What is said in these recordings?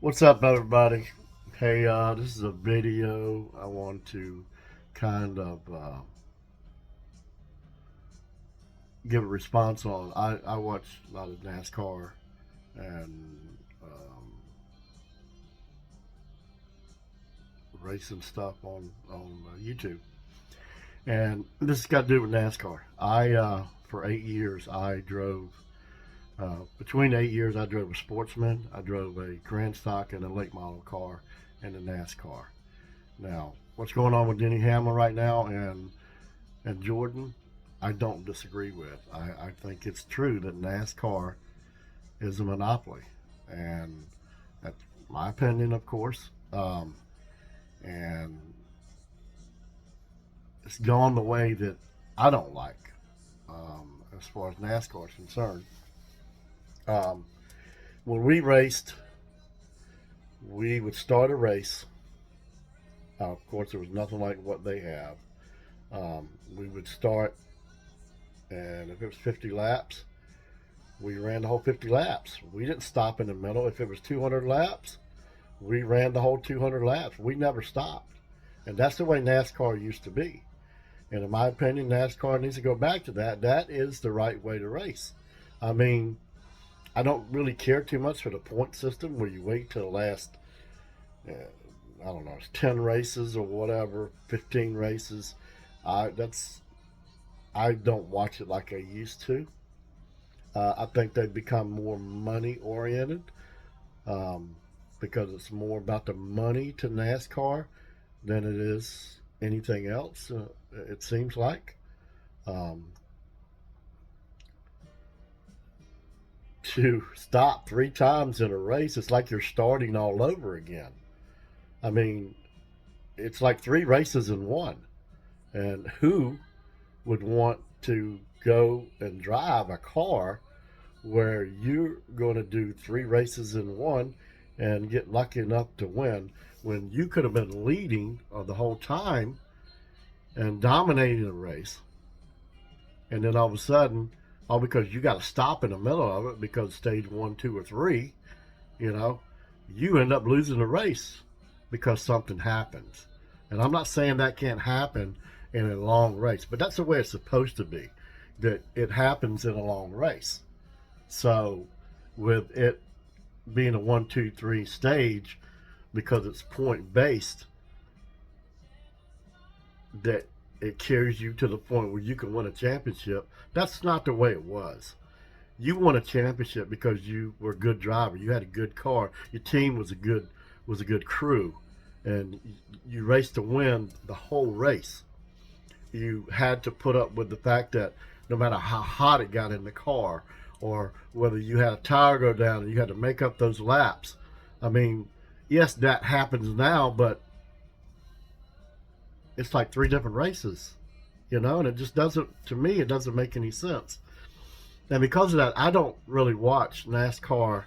What's up, everybody? Hey, this is a video I want to kind of give a response on. I watch a lot of NASCAR and racing stuff on YouTube, and this has got to do with NASCAR. For 8 years I drove. Between 8 years, I drove a Sportsman, I drove a Grand Stock, and a late model car, and a NASCAR. Now, what's going on with Denny Hamlin right now and Jordan, I don't disagree with. I think it's true that NASCAR is a monopoly, and that's my opinion, of course. And it's gone the way that I don't like, as far as NASCAR is concerned. Um, when we raced, we would start a race. Of course, there was nothing like what they have. We would start, and if it was 50 laps, we ran the whole 50 laps. We didn't stop in the middle. If it was 200 laps, we ran the whole 200 laps. We never stopped. And that's the way NASCAR used to be. And in my opinion, NASCAR needs to go back to that. That is the right way to race. I mean, I don't really care too much for the point system where you wait till the last, I don't know, it's 10 races or whatever, 15 races. I don't watch it like I used to. I think they've become more money oriented, because it's more about the money to NASCAR than it is anything else. It seems like. Um, to stop 3 times in a race, it's like you're starting all over again. I mean, it's like 3 races in one. And who would want to go and drive a car where you're going to do 3 races in one and get lucky enough to win when you could have been leading the whole time and dominating the race, and then all of a sudden, all because you got to stop in the middle of it because stage 1, 2, or 3, you know, you end up losing the race because something happens. And I'm not saying that can't happen in a long race, but that's the way it's supposed to be, that it happens in a long race. So with it being a 1, 2, 3 stage, because it's point based, that it carries you to the point where you can win a championship. That's not the way it was. You won a championship because you were a good driver. You had a good car. Your team was a good crew, and you raced to win the whole race. You had to put up with the fact that no matter how hot it got in the car, or whether you had a tire go down and you had to make up those laps. I mean, yes, that happens now, but it's like 3 different races, and it just doesn't, to me, it doesn't make any sense. And because of that, I don't really watch NASCAR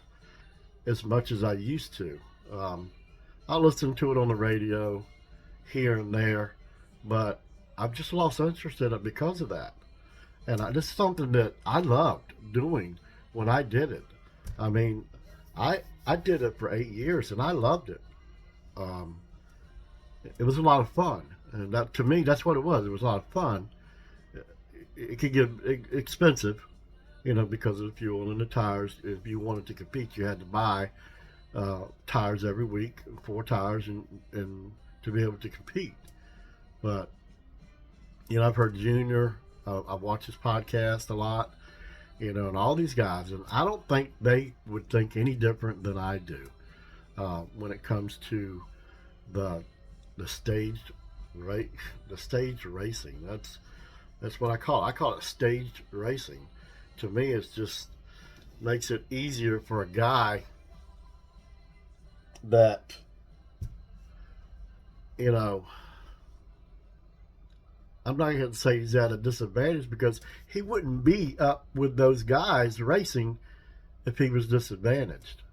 as much as I used to. I listen to it on the radio here and there, but I've just lost interest in it because of that. And this is something that I loved doing when I did it. I mean, I did it for 8 years and I loved it. Um, it was a lot of fun, and that, to me, that's what it was. It was a lot of fun. It could get expensive, because of the fuel and the tires. If you wanted to compete, you had to buy tires every week, 4 tires, and to be able to compete. But I've heard Junior. I've watched his podcast a lot, and all these guys, and I don't think they would think any different than I do when it comes to the the staged right the staged racing. That's what I call it. I call it staged racing. To me, it's just makes it easier for a guy that you know I'm not going to say he's at a disadvantage, because he wouldn't be up with those guys racing if he was disadvantaged.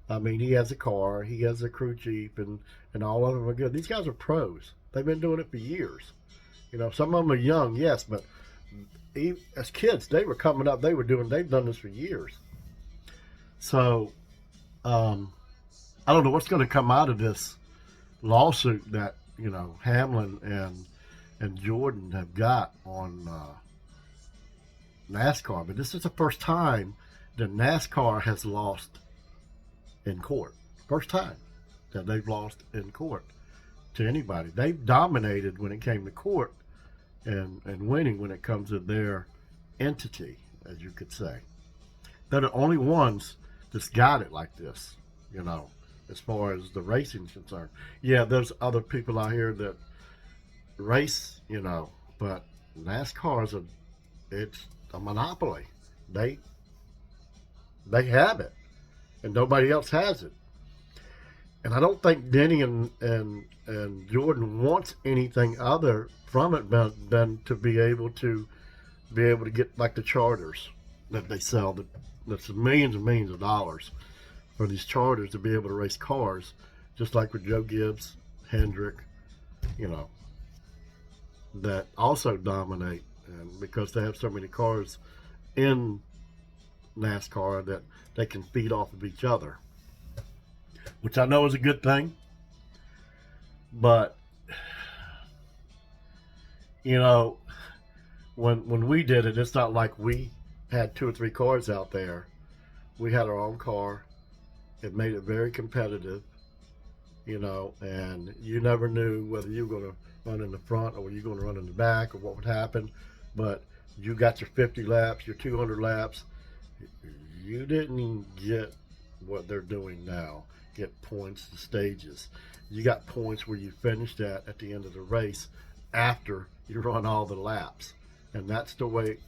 I mean, he has a car, he has a crew chief, and all of them are good. These guys are pros. They've been doing it for years. Some of them are young, yes, but as kids, they were coming up. They've done this for years. So, um, I don't know what's going to come out of this lawsuit that Hamlin and Jordan have got on NASCAR, but this is the first time that NASCAR has lost in court. First time that they've lost in court to anybody. They've dominated when it came to court and winning when it comes to their entity, as you could say. They're the only ones that's got it like this, as far as the racing's concerned. Yeah, there's other people out here that race, but it's a monopoly. They they have it, and nobody else has it. And I don't think Denny and Jordan wants anything other from it than to be able to get like the charters that they sell. That's millions and millions of dollars for these charters to be able to race cars, just like with Joe Gibbs, Hendrick, you know, that also dominate, and because they have so many cars in NASCAR that they can feed off of each other, which I know is a good thing. But you know, when we did it, it's not like we had two or three cars out there. We had our own car. It made it very competitive, and you never knew whether you were going to run in the front or were you going to run in the back or what would happen. But you got your 50 laps, your 200 laps. You didn't get what they're doing now, get points to stages. You got points where you finished at the end of the race after you run all the laps. And that's the way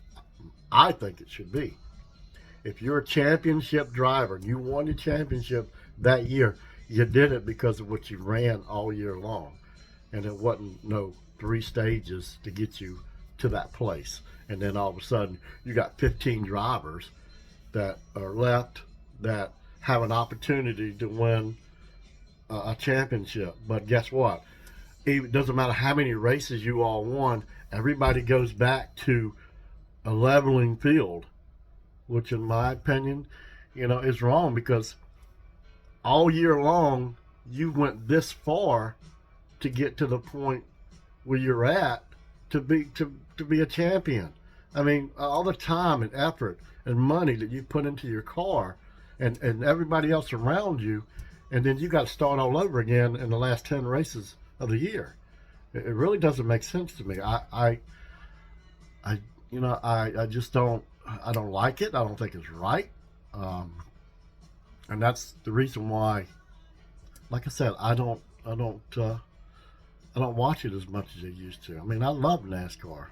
I think it should be. If you're a championship driver and you won the championship that year, you did it because of what you ran all year long. And it wasn't no 3 stages to get you to that place. And then all of a sudden, you got 15 drivers that are left that have an opportunity to win a championship. But guess what? It doesn't matter how many races you all won, everybody goes back to a leveling field, which in my opinion, is wrong, because all year long you went this far to get to the point where you're at to be a champion. I mean, all the time and effort and money that you put into your car and everybody else around you, and then you got to start all over again in the last 10 races of the year. It really doesn't make sense to me. I just don't. I don't like it. I don't think it's right, and that's the reason why. Like I said, I don't watch it as much as I used to. I mean, I love NASCAR.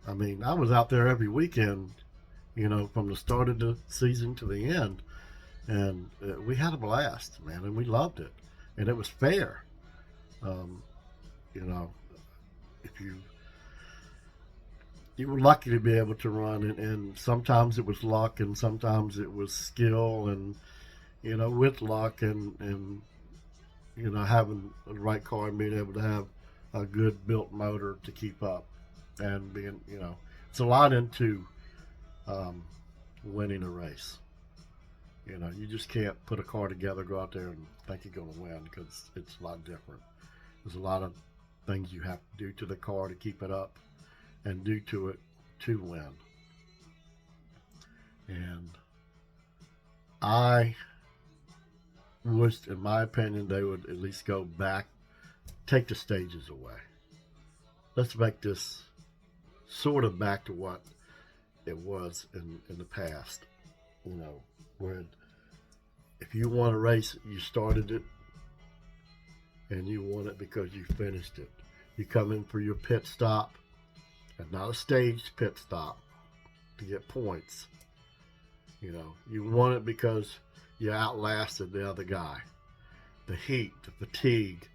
I mean, I was out there every weekend, from the start of the season to the end, and we had a blast, man, and we loved it, and it was fair. Um, you know, if you were lucky to be able to run, and sometimes it was luck, and sometimes it was skill, and with luck and having the right car and being able to have a good built motor to keep up, and being it's a lot into winning a race. You just can't put a car together, go out there and think you're going to win, because it's a lot different. There's a lot of things you have to do to the car to keep it up and do to it to win. And I wish, in my opinion, they would at least go back, take the stages away. Let's make this sort of back to what it was in the past. Where if you won a race, you started it, and you won it because you finished it. You come in for your pit stop, and not a staged pit stop, to get points. You won it because you outlasted the other guy. The heat, the fatigue,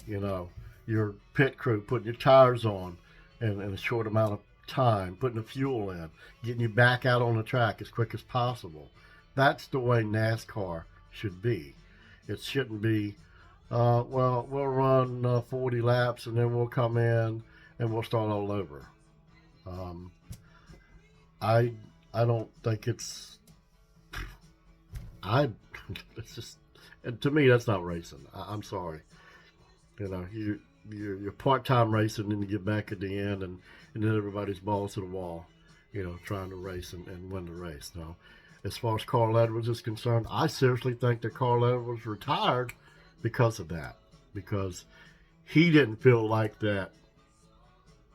your pit crew putting your tires on in a short amount of time, putting the fuel in, getting you back out on the track as quick as possible. That's the way NASCAR should be. It shouldn't be, well, we'll run 40 laps and then we'll come in and we'll start all over. I don't think it's just And to me, that's not racing. I'm sorry. You're part time racing, and you get back at the end, and then everybody's balls to the wall, trying to race and win the race. Now, as far as Carl Edwards is concerned, I seriously think that Carl Edwards retired because of that, because he didn't feel like that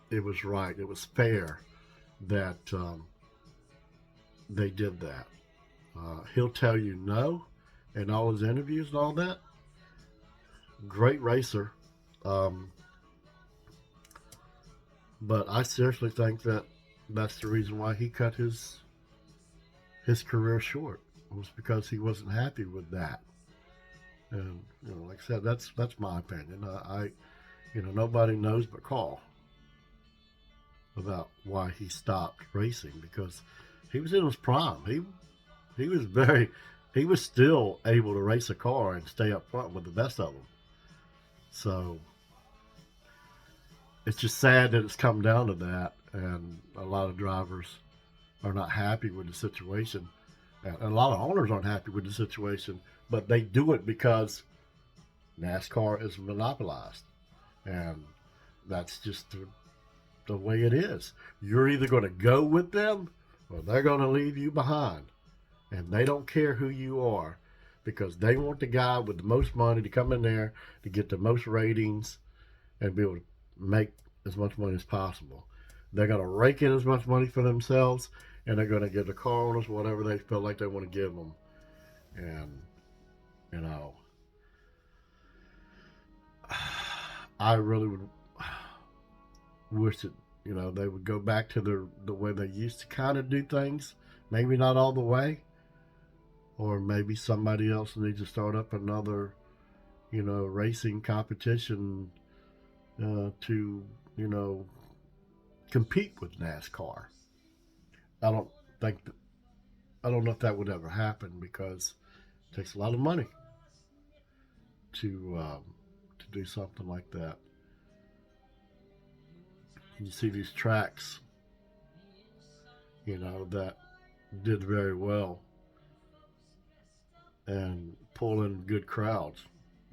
it was right, it was fair that they did that. He'll tell you no in all his interviews and all that. Great racer. Um, but I seriously think that that's the reason why he cut his career short. It was because he wasn't happy with that. And like I said, that's my opinion. Nobody knows but Carl about why he stopped racing, because he was in his prime. He was still able to race a car and stay up front with the best of them. So it's just sad that it's come down to that, and a lot of drivers are not happy with the situation. And a lot of owners aren't happy with the situation, but they do it because NASCAR is monopolized, and that's just the way it is. You're either going to go with them or they're going to leave you behind, and they don't care who you are, because they want the guy with the most money to come in there to get the most ratings and be able to make as much money as possible. They're going to rake in as much money for themselves, and they're going to give the car owners whatever they feel like they want to give them. And, I really would wish that, they would go back to the way they used to kind of do things. Maybe not all the way. Or maybe somebody else needs to start up another, racing competition to, compete with NASCAR. I don't think that, I don't know if that would ever happen, because it takes a lot of money to do something like that. You see these tracks, that did very well and pull in good crowds.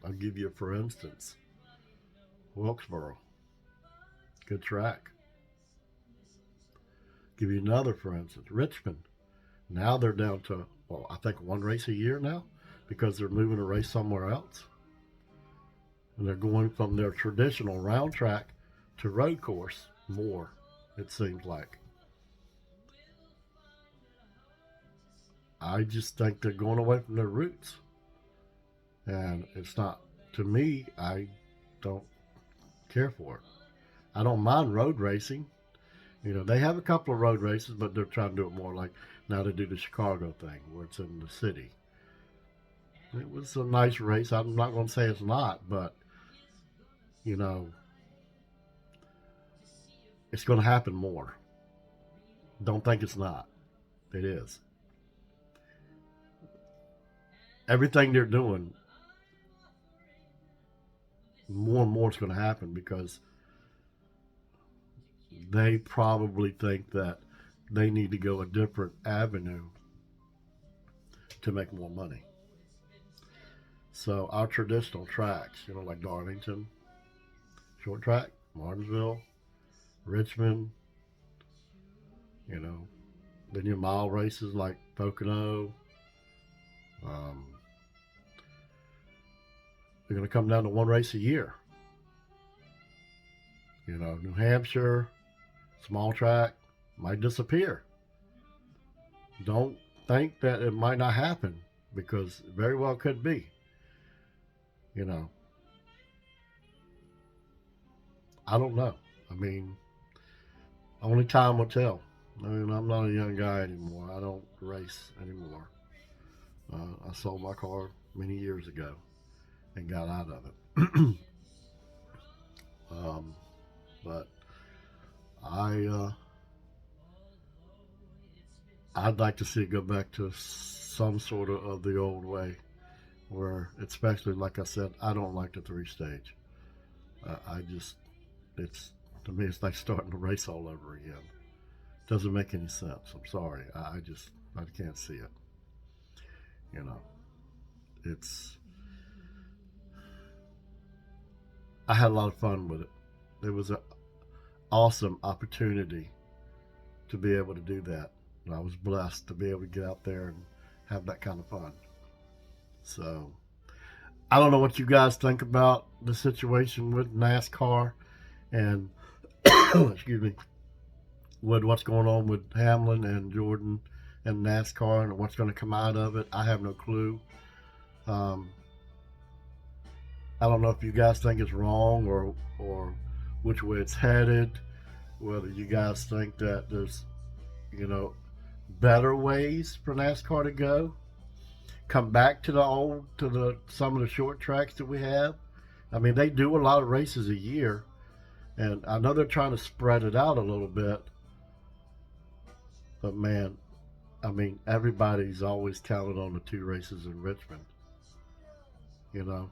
I'll give you, for instance, Wilkesboro, good track. Give you another, for instance, Richmond. Now they're down to, well, I think one race a year now, because they're moving a race somewhere else. And they're going from their traditional round track to road course more, it seems like. I just think they're going away from their roots. And it's not, to me, I don't care for it. I don't mind road racing. They have a couple of road races, but they're trying to do it more like now they do the Chicago thing, where it's in the city. It was a nice race. I'm not going to say it's not, but, it's going to happen more. Don't think it's not. It is. Everything they're doing, more and more is going to happen, because they probably think that they need to go a different avenue to make more money. So our traditional tracks, like Darlington, short track, Martinsville, Richmond, then your mile races like Pocono, they're going to come down to one race a year. New Hampshire, small track, might disappear. Don't think that it might not happen, because it very well could be. I don't know. I mean, only time will tell. I'm not a young guy anymore. I don't race anymore. I sold my car many years ago and got out of it. But I'd like to see it go back to some sort of the old way, where, especially like I said, I don't like the 3-stage. I just, it's, to me, it's like starting to race all over again. Doesn't make any sense. I'm sorry. I can't see it. It's I had a lot of fun with it. It was an awesome opportunity to be able to do that. And I was blessed to be able to get out there and have that kind of fun. So I don't know what you guys think about the situation with NASCAR and excuse me, with what's going on with Hamlin and Jordan and NASCAR and what's going to come out of it. I have no clue. Um, I don't know if you guys think it's wrong or which way it's headed. Whether you guys think that there's, you know, better ways for NASCAR to go, come back to the old to the some of the short tracks that we have. I mean, they do a lot of races a year, and I know they're trying to spread it out a little bit. But man, I mean, everybody's always counted on the 2 races in Richmond. You know,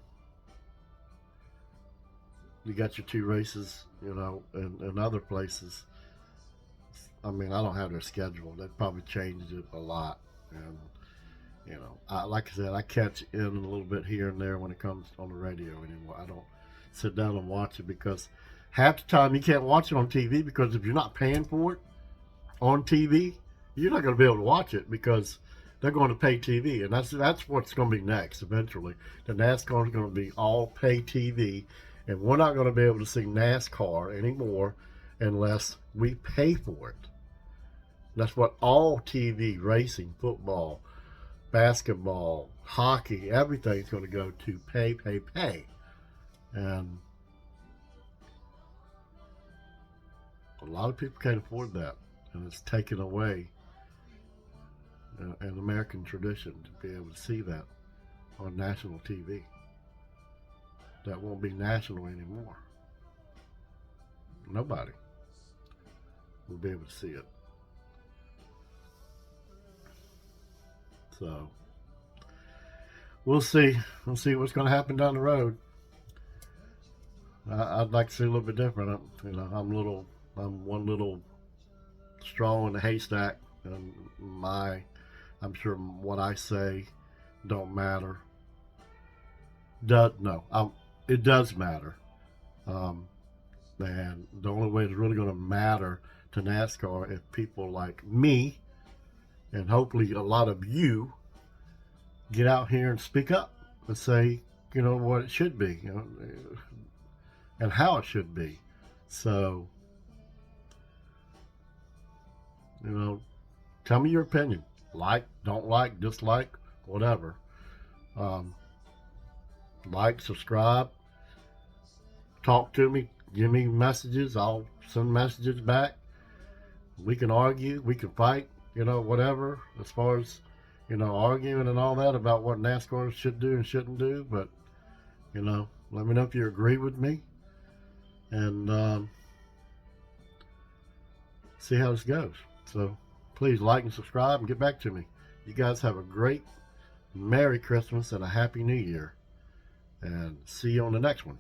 you got your 2 races, you know, in other places. I mean, I don't have their schedule. They probably changed it a lot, and you know, like I said, I catch in a little bit here and there when it comes on the radio anymore. I don't sit down and watch it because half the time you can't watch it on TV because if you're not paying for it on TV, you're not going to be able to watch it because they're going to pay TV, and that's what's going to be next eventually. The NASCAR is going to be all pay TV, and we're not going to be able to see NASCAR anymore unless we pay for it. That's what all TV, racing, football, basketball, hockey, everything's going to go to pay, pay, pay. And a lot of people can't afford that. And it's taken away an American tradition to be able to see that on national TV. That won't be national anymore. Nobody will be able to see it. So we'll see. We'll see what's going to happen down the road. I'd like to see a little bit different. I'm one little straw in the haystack, and I'm sure what I say don't matter. It does matter. And the only way it's really going to matter to NASCAR if people like me and hopefully a lot of you get out here and speak up and say, you know, what it should be, you know, and how it should be. So, you know, tell me your opinion. Like, don't like, dislike, whatever. Like, subscribe, talk to me, give me messages. I'll send messages back. We can argue, we can fight, you know, whatever, as far as, you know, arguing and all that about what NASCAR should do and shouldn't do. But, you know, let me know if you agree with me, and see how this goes. So please like and subscribe and get back to me. You guys have a great Merry Christmas and a Happy New Year, and see you on the next one.